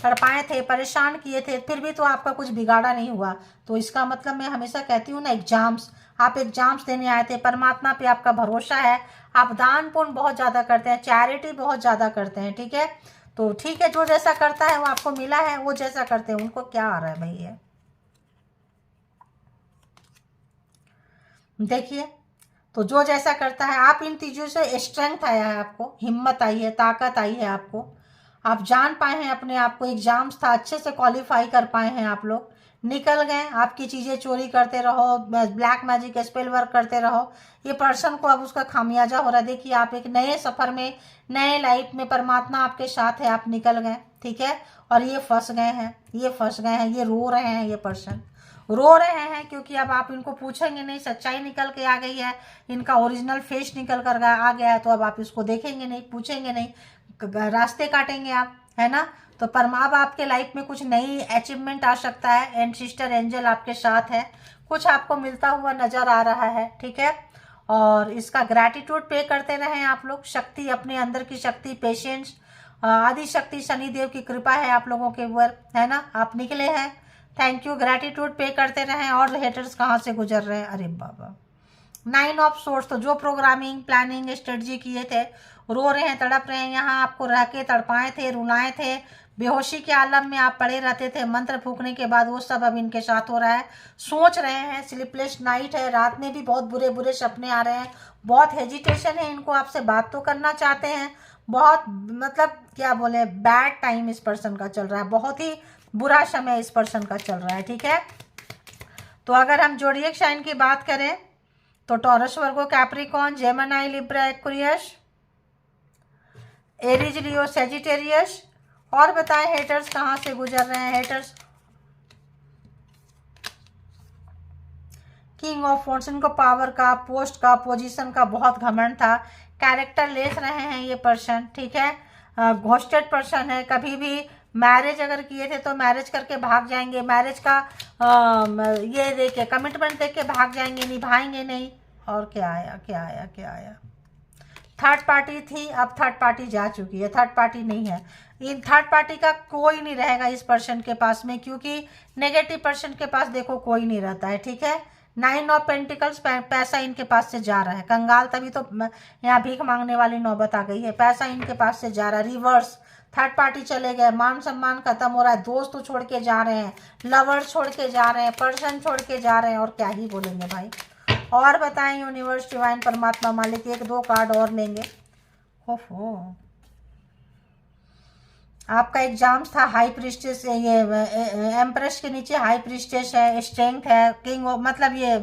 तड़पाए थे, परेशान किए थे, फिर भी तो आपका कुछ बिगाड़ा नहीं हुआ। तो इसका मतलब मैं हमेशा कहती हूँ ना, एग्जाम्स, आप एग्जाम्स देने आए थे, परमात्मा पे आपका भरोसा है, आप दान पुण्य बहुत ज़्यादा करते हैं, चैरिटी बहुत ज़्यादा करते हैं। ठीक है। तो ठीक है, जो जैसा करता है वो आपको मिला है, वो जैसा करते हैं उनको क्या आ रहा है भाई। ये देखिए, तो जो जैसा करता है, आप इन चीज़ों से स्ट्रेंथ आया है, आपको हिम्मत आई है, ताकत आई है, आपको आप जान पाए हैं अपने आप को। एग्जाम्स था, अच्छे से क्वालिफाई कर पाए हैं आप लोग, निकल गए। आपकी चीज़ें चोरी करते रहो, ब्लैक मैजिक स्पेल वर्क करते रहो, ये पर्सन को अब उसका खामियाजा हो रहा है। देखिए आप एक नए सफ़र में, नए लाइफ में, परमात्मा आपके साथ है, आप निकल गए। ठीक है। और ये फंस गए हैं, ये फंस गए हैं, ये रो रहे हैं, ये पर्सन रो रहे हैं, क्योंकि अब आप इनको पूछेंगे नहीं, सच्चाई निकल के आ गई है, इनका ओरिजिनल फेस निकल कर आ गया है, तो अब आप इसको देखेंगे नहीं, पूछेंगे नहीं, रास्ते काटेंगे आप, है ना। तो परमाब आपके लाइफ में कुछ नई अचीवमेंट आ सकता है, एंड सिस्टर एंजल आपके साथ है, कुछ आपको मिलता हुआ नज़र आ रहा है। ठीक है। और इसका ग्रैटिट्यूड पे करते रहें आप लोग। शक्ति, अपने अंदर की शक्ति, पेशेंस, आदि शक्ति शनिदेव की कृपा है आप लोगों के ऊपर, है ना। आप निकले हैं, थैंक यू, ग्रैटिट्यूड पे करते रहें। और हेटर्स कहाँ से गुजर रहे हैं, अरे बाबा, 9 ऑफ सोर्स, तो जो प्रोग्रामिंग, प्लानिंग, स्ट्रेटजी किए थे, रो रहे हैं, तड़प रहे हैं, यहाँ आपको रह के तड़पाए थे, रुलाए थे, बेहोशी के आलम में आप पड़े रहते थे, मंत्र फूकने के बाद वो सब अब इनके साथ हो रहा है। सोच रहे हैं, स्लीपलेस नाइट है, रात में भी बहुत बुरे बुरे सपने आ रहे हैं, बहुत हेजिटेशन है इनको, आपसे बात तो करना चाहते हैं, बहुत मतलब क्या बोले, बैड टाइम इस पर्सन का चल रहा है, बहुत ही बुरा समय इस पर्सन का चल रहा है। ठीक है। तो अगर हम जोडिएक साइन की बात करें तो Taurus, Virgo, Capricorn, Gemini, Libra, Aquarius, Aries, Leo, Sagittarius. और बताएं हेटर्स कहाँ से गुजर रहे हैं। हेटर्स किंग ऑफ वॉन्ड्स, इनको पावर का, पोस्ट का, पोजीशन का बहुत घमंड था। कैरेक्टर लेस रहे हैं ये पर्सन, ठीक है। घोस्टेड पर्सन है। कभी भी मैरिज अगर किए थे तो मैरिज करके भाग जाएंगे। मैरिज का ये देके, कमिटमेंट देके भाग जाएंगे, निभाएंगे नहीं। और क्या आया, क्या आया, क्या आया। थर्ड पार्टी थी, अब थर्ड पार्टी जा चुकी है, थर्ड पार्टी नहीं है। इन थर्ड पार्टी का कोई नहीं रहेगा इस पर्सन के पास में, क्योंकि नेगेटिव पर्सन के पास देखो कोई नहीं रहता है, ठीक है। 9 ऑफ पेंटिकल्स, पैसा इनके पास से जा रहा है। कंगाल, तभी तो यहाँ भीख मांगने वाली नौबत आ गई है। पैसा इनके पास से जा रहा है। रिवर्स थर्ड पार्टी चले गए, मान सम्मान खत्म हो रहा है, दोस्त छोड़ के जा रहे हैं, लवर छोड़ के जा रहे हैं, पर्सन छोड़ के जा रहे हैं। और क्या ही बोलेंगे भाई। और बताएं यूनिवर्स, डिवाइन, परमात्मा, मालिक। 1-2 कार्ड और लेंगे। ओहो, आपका एग्जाम्स था। हाई प्रिस्टेस, ये एम्प्रेस के नीचे हाई प्रिस्टेस है, स्ट्रेंथ है, किंग मतलब ये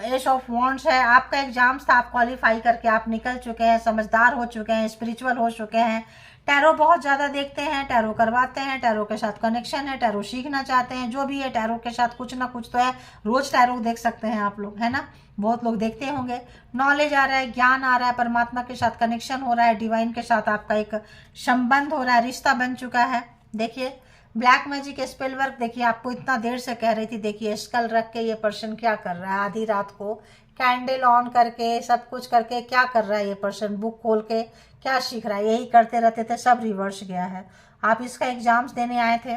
एस ऑफ वॉन्ड्स है। आपका एग्जाम्स था, आप क्वालिफाई करके आप निकल चुके हैं, समझदार हो चुके हैं, स्पिरिचुअल हो चुके हैं। टैरो बहुत ज़्यादा देखते हैं, टैरो करवाते हैं, टैरो के साथ कनेक्शन है, टैरो सीखना चाहते हैं। जो भी है टैरो के साथ कुछ ना कुछ तो है। रोज टैरो देख सकते हैं आप लोग, है ना। बहुत लोग देखते होंगे। नॉलेज आ रहा है, ज्ञान आ रहा है, परमात्मा के साथ कनेक्शन हो रहा है, डिवाइन के साथ आपका एक संबंध हो रहा है, रिश्ता बन चुका है। देखिए ब्लैक मैजिक स्पेल वर्क, देखिए आपको इतना देर से कह रही थी। देखिए स्कल रख के ये पर्सन क्या कर रहा है, आधी रात को कैंडल ऑन करके सब कुछ करके क्या कर रहा है ये पर्सन। बुक खोल के क्या सीख रहा है, यही करते रहते थे, सब रिवर्स गया है। आप इसका एग्जाम्स देने आए थे,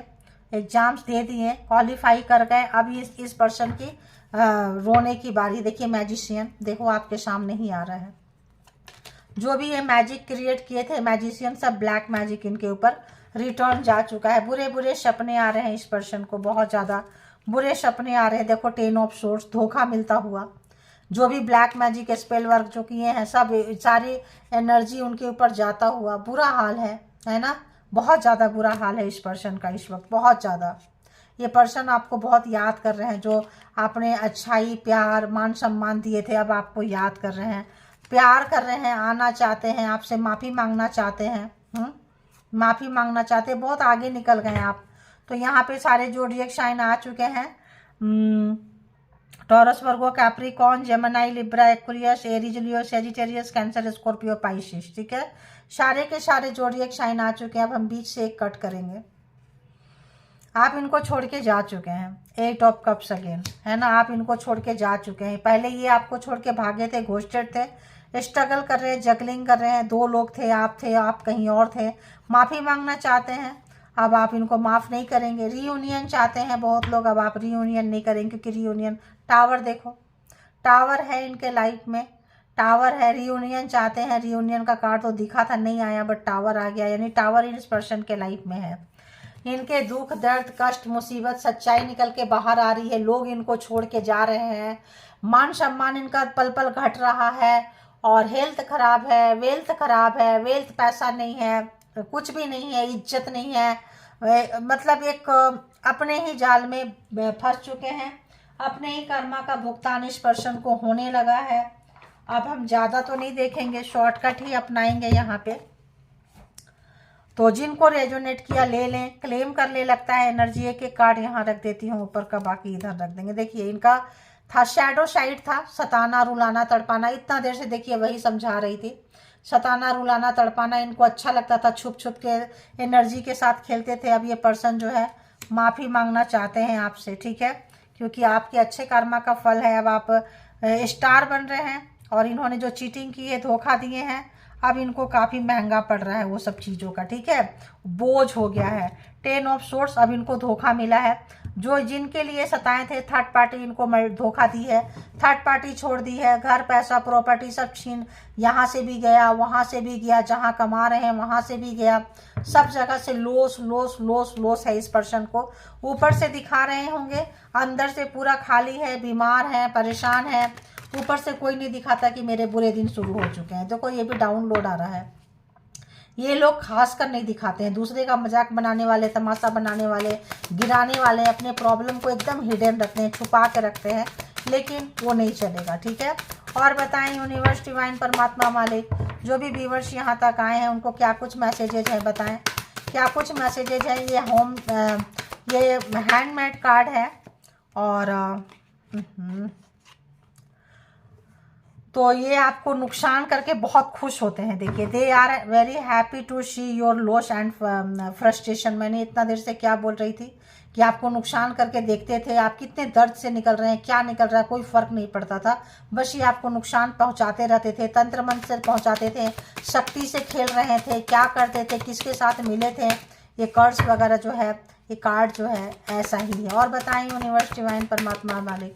एग्जाम्स दे दिए, क्वालिफाई कर गए। अब इस पर्सन की रोने की बारी। देखिए मैजिशियन, देखो आपके सामने ही आ रहा है। जो भी ये मैजिक क्रिएट किए थे मैजिशियन, सब ब्लैक मैजिक इनके ऊपर रिटर्न जा चुका है। बुरे बुरे सपने आ रहे हैं इस पर्सन को, बहुत ज़्यादा बुरे सपने आ रहे हैं। देखो 10 ऑफ सोर्स, धोखा मिलता हुआ। जो भी ब्लैक मैजिक स्पेल वर्क जो किए हैं, सब सारी एनर्जी उनके ऊपर जाता हुआ। बुरा हाल है ना। बहुत ज़्यादा बुरा हाल है इस पर्सन का इस वक्त, बहुत ज़्यादा। ये पर्सन आपको बहुत याद कर रहे हैं। जो आपने अच्छाई, प्यार, मान सम्मान दिए थे, अब आपको याद कर रहे हैं, प्यार कर रहे हैं, आना चाहते हैं, आपसे माफ़ी मांगना चाहते हैं। माफ़ी मांगना चाहते हैं, बहुत आगे निकल गए आप। तो यहाँ पे सारे ज़ोडिएक साइन आ चुके हैं। Taurus, Virgo, Capricorn, Gemini, Libra, Aquarius, Aries, Leo, Sagittarius, Cancer, Scorpio, Pisces, ठीक है। सारे के सारे ज़ोडिएक साइन आ चुके हैं। अब हम बीच से एक कट करेंगे। आप इनको छोड़ के जा चुके हैं। 8 ऑफ कप्स अगेन, है ना। आप इनको छोड़ के जा चुके हैं। पहले ये आपको छोड़ के भागे थे, घोस्टेड थे, स्ट्रगल कर रहे हैं, जगलिंग कर रहे हैं। 2 लोग थे, आप कहीं और थे। माफ़ी मांगना चाहते हैं, अब आप इनको माफ़ नहीं करेंगे। रीयूनियन चाहते हैं बहुत लोग, अब आप रीयूनियन नहीं करेंगे, क्योंकि रीयूनियन, टावर देखो, टावर है इनके लाइफ में, टावर है। रीयूनियन चाहते हैं, रीयूनियन का कार्ड तो दिखा था, नहीं आया, बट टावर आ गया, यानी टावर इस पर्सन के लाइफ में है। इनके दुख, दर्द, कष्ट, मुसीबत, सच्चाई निकल के बाहर आ रही है। लोग इनको छोड़ के जा रहे हैं। मान सम्मान इनका पल पल घट रहा है। और हेल्थ खराब है, वेल्थ खराब है। वेल्थ, पैसा नहीं है, कुछ भी नहीं है, इज्जत नहीं है। मतलब एक अपने ही जाल में फंस चुके हैं। अपने ही कर्मा का भुगतान इस पर्सन को होने लगा है। अब हम ज़्यादा तो नहीं देखेंगे, शॉर्टकट ही अपनाएंगे यहाँ पे। तो जिनको रेजोनेट किया ले लें, क्लेम कर ले। लगता है एनर्जी एक कार्ड यहाँ रख देती हूँ ऊपर का, बाकी इधर रख देंगे। देखिए इनका था शैडो साइड था, सताना, रुलाना, तड़पाना। इतना देर से देखिए वही समझा रही थी। सताना, रुलाना, तड़पाना इनको अच्छा लगता था, छुप छुप के एनर्जी के साथ खेलते थे। अब ये पर्सन जो है माफ़ी मांगना चाहते हैं आपसे, ठीक है, क्योंकि आपके अच्छे कर्मा का फल है। अब आप स्टार बन रहे हैं, और इन्होंने जो चीटिंग की है, धोखा दिए हैं, अब इनको काफ़ी महंगा पड़ रहा है वो सब चीज़ों का, ठीक है। बोझ हो गया है। 10 ऑफ सोर्स, अब इनको धोखा मिला है। जो जिनके लिए सताए थे, थर्ड पार्टी इनको धोखा दी है, थर्ड पार्टी छोड़ दी है। घर, पैसा, प्रॉपर्टी सब छीन, यहाँ से भी गया, वहाँ से भी गया, जहाँ कमा रहे हैं वहाँ से भी गया। सब जगह से लॉस लॉस लॉस लॉस है इस पर्सन को। ऊपर से दिखा रहे होंगे, अंदर से पूरा खाली है, बीमार है, परेशान है। ऊपर से कोई नहीं दिखाता कि मेरे बुरे दिन शुरू हो चुके हैं। देखो ये भी डाउनलोड आ रहा है। ये लोग खास कर नहीं दिखाते हैं। दूसरे का मजाक बनाने वाले, तमाशा बनाने वाले, गिराने वाले, अपने प्रॉब्लम को एकदम हिडन रखते हैं, छुपा के रखते हैं। लेकिन वो नहीं चलेगा, ठीक है। और बताएं यूनिवर्स डिवाइन परमात्मा मालिक, जो भी व्यूवर्स यहाँ तक आए हैं उनको क्या कुछ मैसेजेज हैं, बताएं क्या कुछ मैसेजेज हैं। ये हैंडमेड कार्ड है और तो ये आपको नुकसान करके बहुत खुश होते हैं। देखिए, they are very happy to see your loss and frustration. मैंने इतना देर से क्या बोल रही थी कि आपको नुकसान करके देखते थे, आप कितने दर्द से निकल रहे हैं, क्या निकल रहा है, कोई फर्क नहीं पड़ता था, बस ये आपको नुकसान पहुंचाते रहते थे, तंत्र मंत्र से पहुंचाते थे, शक्ति से खेल रहे थे, क्या करते थे, किसके साथ मिले थे। ये कर्स वगैरह जो है, ये कार्ड जो है ऐसा ही है। और बताएं यूनिवर्स डिवाइन परमात्मा मालिक,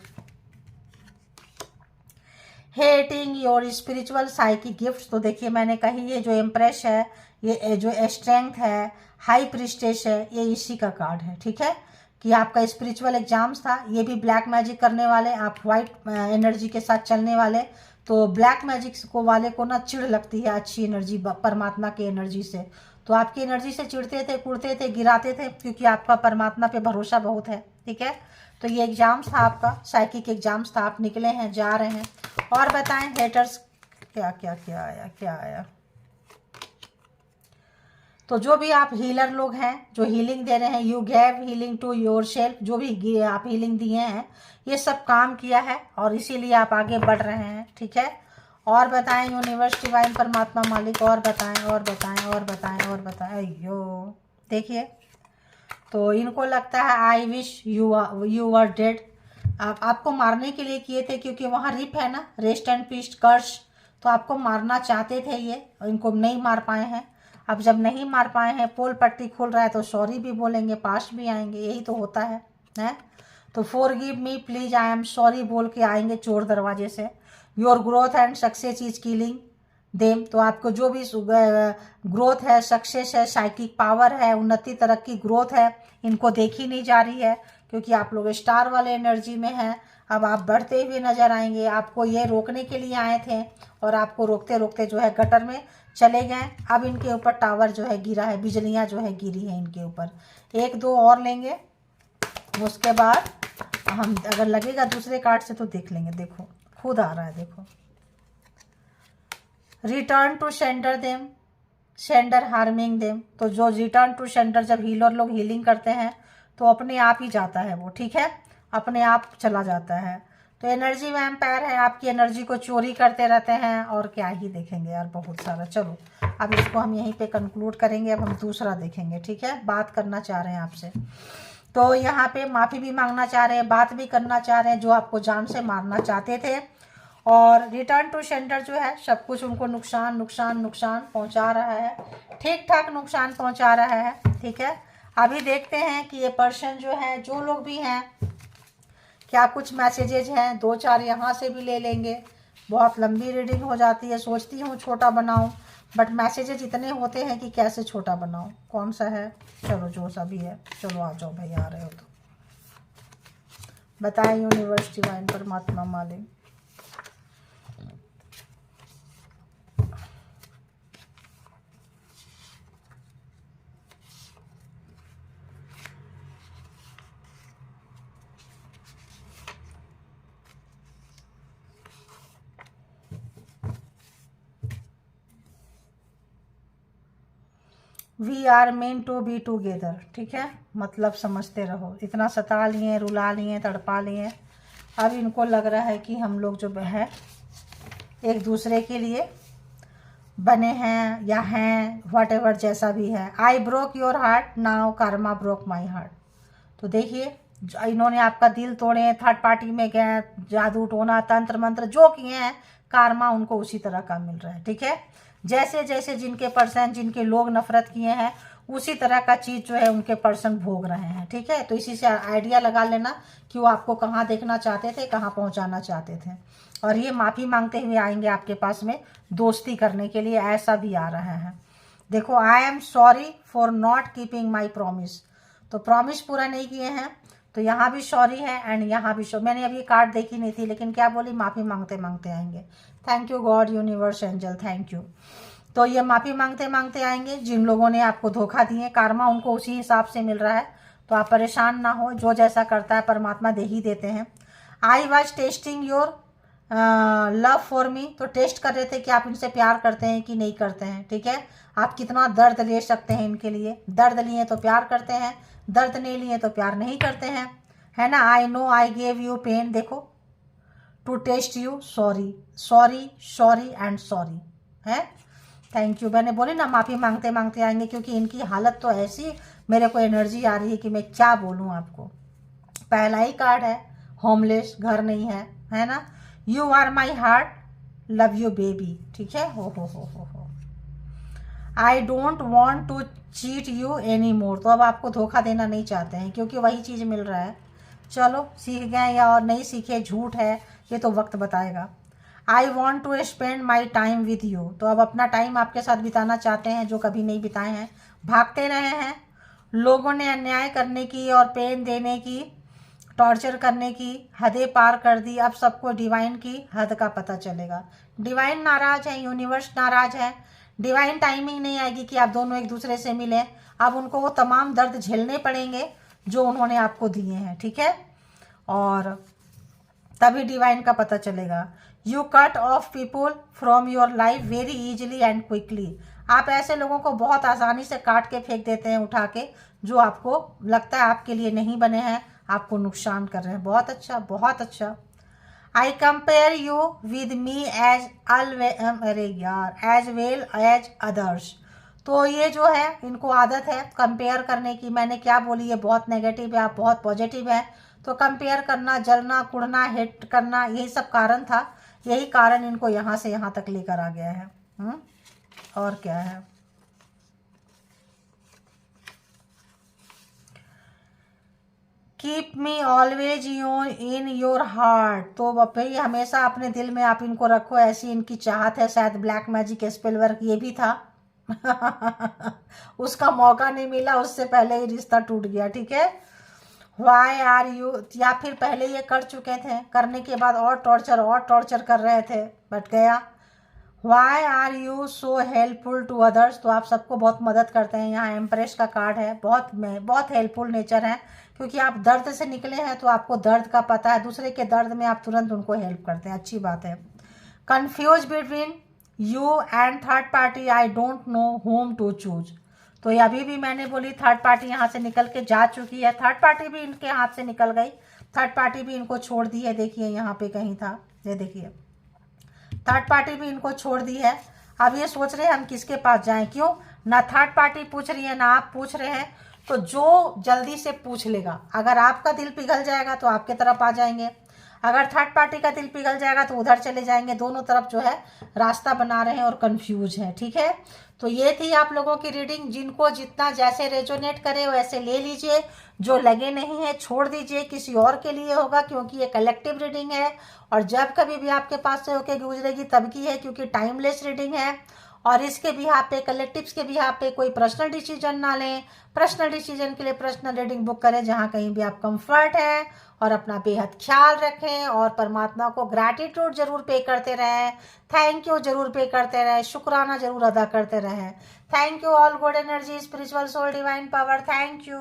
hating your spiritual psychic gift. तो देखिए, मैंने कही ये जो एम्प्रेस है, ये जो स्ट्रेंथ है, हाई प्रिस्टेज है, ये इसी का कार्ड है, ठीक है। कि आपका स्पिरिचुअल एग्जाम्स था, ये भी ब्लैक मैजिक करने वाले, आप वाइट एनर्जी के साथ चलने वाले। तो ब्लैक मैजिक को वाले को ना चिढ़ लगती है अच्छी एनर्जी, परमात्मा की एनर्जी से। तो आपकी एनर्जी से चिढ़ते थे, कुड़ते थे, गिराते थे, क्योंकि आपका परमात्मा पे भरोसा बहुत है, ठीक है। तो ये एग्जाम्स था आपका, साइकिक एग्जाम्स था, आप निकले हैं, जा रहे हैं। और बताएं हेटर्स क्या क्या क्या आया, क्या आया। तो जो भी आप हीलर लोग हैं जो हीलिंग दे रहे हैं, you gave healing to yourself, जो भी आप हीलिंग दिए हैं ये सब काम किया है और इसीलिए आप आगे बढ़ रहे हैं, ठीक है। और बताएं यूनिवर्स डिवाइन परमात्मा मालिक, और बताएं और बताएं और बताएं और बताएं। अयो देखिए, तो इनको लगता है I wish you are dead. आपको मारने के लिए किए थे, क्योंकि वहाँ रिप है ना, रेस्ट एंड पीस्ट कर्स, तो आपको मारना चाहते थे ये, इनको नहीं मार पाए हैं। अब जब नहीं मार पाए हैं, पोल पट्टी खुल रहा है, तो सॉरी भी बोलेंगे, पास भी आएंगे, यही तो होता है। तो forgive me please, I am sorry बोल के आएंगे चोर दरवाजे से। Your growth and success is killing them. तो आपको जो भी ग्रोथ है, सक्सेस है, साइकिक पावर है, उन्नति तरक्की ग्रोथ है, इनको देखी नहीं जा रही है, क्योंकि आप लोग स्टार वाले एनर्जी में हैं। अब आप बढ़ते हुए नजर आएंगे, आपको ये रोकने के लिए आए थे और आपको रोकते रोकते जो है गटर में चले गए। अब इनके ऊपर टावर जो है गिरा है, बिजलियां जो है गिरी है इनके ऊपर। एक दो और लेंगे, उसके बाद हम अगर लगेगा दूसरे कार्ड से तो देख लेंगे। देखो खुद आ रहा है, देखो return to sender them, sender harming them. तो जो रिटर्न टू सेंडर, जब हीलर लोग हीलिंग करते हैं तो अपने आप ही जाता है वो, ठीक है, अपने आप चला जाता है। तो एनर्जी वैम्पायर है, आपकी एनर्जी को चोरी करते रहते हैं। और क्या ही देखेंगे यार, बहुत सारा। चलो अब इसको हम यहीं पे कंक्लूड करेंगे, अब हम दूसरा देखेंगे, ठीक है। बात करना चाह रहे हैं आपसे, तो यहाँ पे माफ़ी भी मांगना चाह रहे हैं, बात भी करना चाह रहे हैं, जो आपको जान से मारना चाहते थे। और रिटर्न टू सेंडर जो है, सब कुछ उनको नुकसान नुकसान नुकसान पहुँचा रहा है, ठीक ठाक नुकसान पहुँचा रहा है, ठीक है। अभी देखते हैं कि ये पर्सन जो है, जो लोग भी हैं, क्या कुछ मैसेजेज हैं। दो चार यहाँ से भी ले लेंगे, बहुत लंबी रीडिंग हो जाती है, सोचती हूँ छोटा बनाऊँ, बट मैसेजेज इतने होते हैं कि कैसे छोटा बनाऊँ। कौन सा है, चलो जो सा भी है, चलो आ जाओ भाई, आ रहे हो तो बताएं यूनिवर्स डिवाइन परमात्मा मालिक। We are meant to be together, ठीक है, मतलब समझते रहो। इतना सता लिए, रुला लिए, तड़पा लिए, अब इनको लग रहा है कि हम लोग जो है एक दूसरे के लिए बने हैं या हैं, व्हाट एवर जैसा भी है। I broke your heart, now Karma broke my heart. तो देखिए, इन्होंने आपका दिल तोड़े, थर्ड पार्टी में गए, जादू टोना तंत्र मंत्र जो किए हैं, कार्मा उनको उसी तरह का मिल रहा है, ठीक है। जैसे जैसे जिनके पर्सन, जिनके लोग नफरत किए हैं, उसी तरह का चीज़ जो है उनके पर्सन भोग रहे हैं, ठीक है। तो इसी से आइडिया लगा लेना कि वो आपको कहाँ देखना चाहते थे, कहाँ पहुँचाना चाहते थे। और ये माफ़ी मांगते हुए आएंगे आपके पास में, दोस्ती करने के लिए, ऐसा भी आ रहा है। देखो, I am sorry for not keeping my promise. तो प्रॉमिस पूरा नहीं किए हैं, तो यहाँ भी सॉरी है एंड यहाँ भी मैंने अभी कार्ड देखी नहीं थी, लेकिन क्या बोली, माफ़ी मांगते मांगते आएंगे। Thank you God, universe, angel, thank you. तो ये माफ़ी मांगते मांगते आएंगे। जिन लोगों ने आपको धोखा दिए, कार्मा उनको उसी हिसाब से मिल रहा है, तो आप परेशान ना हो, जो जैसा करता है परमात्मा दे ही देते हैं। I was testing your love for me, तो टेस्ट कर रहे थे कि आप इनसे प्यार करते हैं कि नहीं करते हैं, ठीक है। आप कितना दर्द ले सकते हैं इनके लिए, दर्द लिए तो प्यार करते हैं, दर्द नहीं लिए तो प्यार नहीं करते हैं, है ना। I know I gave you pen, देखो, to test you, sorry sorry sorry and sorry, है। थैंक यू, मैंने बोली ना माफ़ी मांगते मांगते आएंगे, क्योंकि इनकी हालत तो ऐसी, मेरे को एनर्जी आ रही है कि मैं क्या बोलूँ आपको। पहला ही कार्ड है होमलेस, घर नहीं है ना। You are my heart, love you baby, ठीक है। हो I don't want to cheat you any more, तो अब आपको धोखा देना नहीं चाहते हैं, क्योंकि वही चीज़ मिल रहा है। चलो सीख गए या और नहीं सीखे, झूठ है ये तो वक्त बताएगा। I want to spend my time with you, तो अब अपना टाइम आपके साथ बिताना चाहते हैं जो कभी नहीं बिताए हैं। भागते रहे हैं, लोगों ने अन्याय करने की और पेन देने की, टॉर्चर करने की हदें पार कर दी। अब सबको डिवाइन की हद का पता चलेगा। डिवाइन नाराज है, यूनिवर्स नाराज है, डिवाइन टाइमिंग नहीं आएगी कि आप दोनों एक दूसरे से मिलें। अब उनको वो तमाम दर्द झेलने पड़ेंगे जो उन्होंने आपको दिए हैं, ठीक है। और तभी डिवाइन का पता चलेगा। You cut off people from your life very easily and quickly, आप ऐसे लोगों को बहुत आसानी से काट के फेंक देते हैं उठा के, जो आपको लगता है आपके लिए नहीं बने हैं, आपको नुकसान कर रहे हैं। बहुत अच्छा, बहुत अच्छा। I compare you with me as अरे यार, एज वेल एज अदर्स, तो ये जो है इनको आदत है कंपेयर करने की। मैंने क्या बोली, ये बहुत नेगेटिव है, आप बहुत पॉजिटिव है, तो कंपेयर करना, जलना, कुड़ना, हेट करना, यही सब कारण था। यही कारण इनको यहाँ से यहाँ तक लेकर आ गया है। और क्या है, keep me always in your heart, तो भाई हमेशा अपने दिल में आप इनको रखो, ऐसी इनकी चाहत है। शायद ब्लैक मैजिक स्पेल वर्क ये भी था उसका मौका नहीं मिला, उससे पहले ही रिश्ता टूट गया, ठीक है। वाई आर यू, या फिर पहले ये कर चुके थे, करने के बाद और टॉर्चर कर रहे थे, बट गया। Why are you so helpful to others, तो आप सबको बहुत मदद करते हैं। यहाँ एम्प्रेस का कार्ड है, बहुत हेल्पफुल नेचर है, क्योंकि आप दर्द से निकले हैं तो आपको दर्द का पता है, दूसरे के दर्द में आप तुरंत उनको हेल्प करते हैं, अच्छी बात है। Confuse between you and third party, I don't know whom to choose, तो ये अभी भी मैंने बोली थर्ड पार्टी यहाँ से निकल के जा चुकी है, थर्ड पार्टी भी इनके हाथ से निकल गई, थर्ड पार्टी भी इनको छोड़ दी है। देखिए यहाँ पे कहीं था, ये देखिए थर्ड पार्टी भी इनको छोड़ दी है। अब ये सोच रहे हैं हम किसके पास जाएं, क्यों ना थर्ड पार्टी पूछ रही है ना आप पूछ रहे हैं, तो जो जल्दी से पूछ लेगा, अगर आपका दिल पिघल जाएगा तो आपके तरफ आ जाएंगे, अगर थर्ड पार्टी का दिल पिघल जाएगा तो उधर चले जाएंगे। दोनों तरफ जो है रास्ता बना रहे हैं और कंफ्यूज हैं, ठीक है। तो ये थी आप लोगों की रीडिंग, जिनको जितना जैसे रेजोनेट करे वैसे ले लीजिए, जो लगे नहीं है छोड़ दीजिए, किसी और के लिए होगा, क्योंकि ये कलेक्टिव रीडिंग है। और जब कभी भी आपके पास से होके गुजरेगी तब की है, क्योंकि टाइमलेस रीडिंग है। और इसके बिहाफ पे, कलेक्टिव्स के बिहाफ पे कोई पर्सनल डिसीजन ना लें। पर्सनल डिसीजन के लिए पर्सनल रीडिंग बुक करें जहाँ कहीं भी आप कंफर्ट है, और अपना बेहद ख्याल रखें, और परमात्मा को ग्रैटिट्यूड जरूर पे करते रहें, थैंक यू जरूर पे करते रहें, शुक्राना जरूर अदा करते रहें। Thank you all good energy, spiritual soul, divine power, thank you.